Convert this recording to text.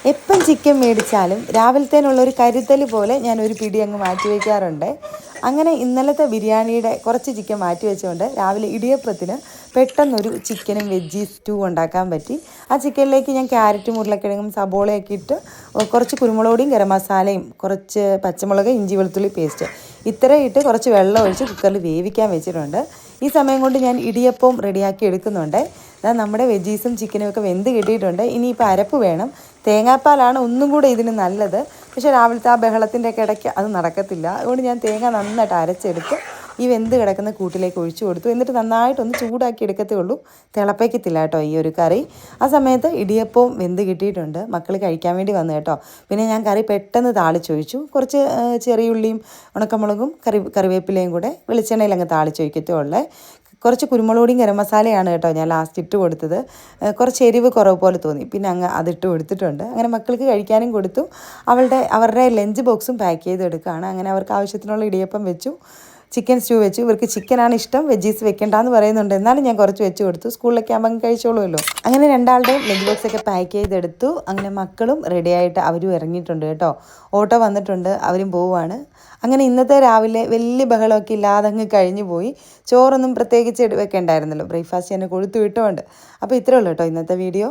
എപ്പം ചിക്കൻ മേടിച്ചാലും രാവിലത്തേനുള്ളൊരു കരുതൽ പോലെ ഞാനൊരു പിടി അങ്ങ് മാറ്റി വയ്ക്കാറുണ്ട്. അങ്ങനെ ഇന്നലത്തെ ബിരിയാണിയുടെ കുറച്ച് ചിക്കൻ മാറ്റി വെച്ചുകൊണ്ട് രാവിലെ ഇടിയപ്പത്തിന് പെട്ടെന്നൊരു ചിക്കനും വെജ് സ്റ്റൂ ഉണ്ടാക്കാൻ പറ്റി. ആ ചിക്കനിലേക്ക് ഞാൻ ക്യാരറ്റും ഉരുളക്കിഴങ്ങും സബോളയൊക്കെ ഇട്ട് കുറച്ച് കുരുമുളക് പൊടിയും ഗരം മസാലയും കുറച്ച് പച്ചമുളക് ഇഞ്ചി വെളുത്തുള്ളി പേസ്റ്റ് ഇത്രയും ഇട്ട് കുറച്ച് വെള്ളം ഒഴിച്ച് കുക്കറിൽ വേവിക്കാൻ വെച്ചിട്ടുണ്ട്. ഈ സമയം കൊണ്ട് ഞാൻ ഇടിയപ്പവും റെഡിയാക്കി എടുക്കുന്നുണ്ട്. നമ്മുടെ വെജീസും ചിക്കനും ഒക്കെ വെന്ത് കിട്ടിയിട്ടുണ്ട്. ഇനിയിപ്പോൾ അരപ്പ് വേണം. തേങ്ങാപ്പാലാണ് ഒന്നും കൂടെ ഇതിന് നല്ലത്. പക്ഷേ രാവിലത്തെ ആ ബഹളത്തിൻ്റെ ഒക്കെ ഇടയ്ക്ക് അത് നടക്കത്തില്ല. അതുകൊണ്ട് ഞാൻ തേങ്ങ നന്നായിട്ട് അരച്ചെടുത്ത് ഈ വെന്ത് കിടക്കുന്ന കൂട്ടിലേക്ക് ഒഴിച്ചു കൊടുത്തു. എന്നിട്ട് നന്നായിട്ടൊന്ന് ചൂടാക്കി എടുക്കത്തേ ഉള്ളൂ, തിളപ്പിക്കത്തില്ല കേട്ടോ ഈ ഒരു കറി. ആ സമയത്ത് ഇടിയപ്പവും വെന്ത് കിട്ടിയിട്ടുണ്ട്. മക്കൾ കഴിക്കാൻ വേണ്ടി വന്നു കേട്ടോ. പിന്നെ ഞാൻ കറി പെട്ടെന്ന് താളിച്ചൊഴിച്ചു. കുറച്ച് ചെറിയുള്ളിയും ഉണക്കമുളകും കറിവേപ്പിലയും കൂടെ വെളിച്ചെണ്ണയിൽ അങ്ങ് താളിച്ചൊഴിക്കത്തേ ഉള്ളേ. കുറച്ച് കുരുമുളക് പൊടിയും ഗരം മസാലയാണ് കേട്ടോ ഞാൻ ലാസ്റ്റ് ഇട്ട് കൊടുത്തത്. കുറച്ച് എരിവ് കുറവ് പോലെ തോന്നി, പിന്നെ അങ്ങ് അതിട്ട് കൊടുത്തിട്ടുണ്ട്. അങ്ങനെ മക്കൾക്ക് കഴിക്കാനും കൊടുത്തു. അവരുടെ ലഞ്ച് ബോക്സും പാക്ക് ചെയ്തെടുക്കുകയാണ്. അങ്ങനെ അവർക്ക് ആവശ്യത്തിനുള്ള ഇടിയപ്പം വെച്ചു, ചിക്കൻ സ്റ്റൂ വെച്ചു. ഇവർക്ക് ചിക്കനാണ് ഇഷ്ടം, വെജീസ് വെക്കേണ്ടെന്ന് പറയുന്നുണ്ട്. എന്നാലും ഞാൻ കുറച്ച് വെച്ച് കൊടുത്തു. സ്കൂളിലൊക്കെ ആകുമ്പോൾ കഴിച്ചോളുമല്ലോ. അങ്ങനെ രണ്ടാളുടെയും ലഞ്ച് ബോക്സൊക്കെ പാക്ക് ചെയ്തെടുത്തു. അങ്ങനെ മക്കളും റെഡിയായിട്ട് അവരും ഇറങ്ങിയിട്ടുണ്ട് കേട്ടോ. ഓട്ടോ വന്നിട്ടുണ്ട്, അവരും പോവുകയാണ്. അങ്ങനെ ഇന്നത്തെ രാവിലെ വലിയ ബഹളമൊക്കെ ഇല്ലാതെ അങ്ങ് കഴിഞ്ഞു പോയി. ചോറൊന്നും പ്രത്യേകിച്ച് വെക്കേണ്ടായിരുന്നല്ലോ, ബ്രേക്ക്ഫാസ്റ്റ് തന്നെ കൊടുത്തു വിട്ടുകൊണ്ട്. അപ്പോൾ ഇത്രയേ ഉള്ളൂ കേട്ടോ ഇന്നത്തെ വീഡിയോ.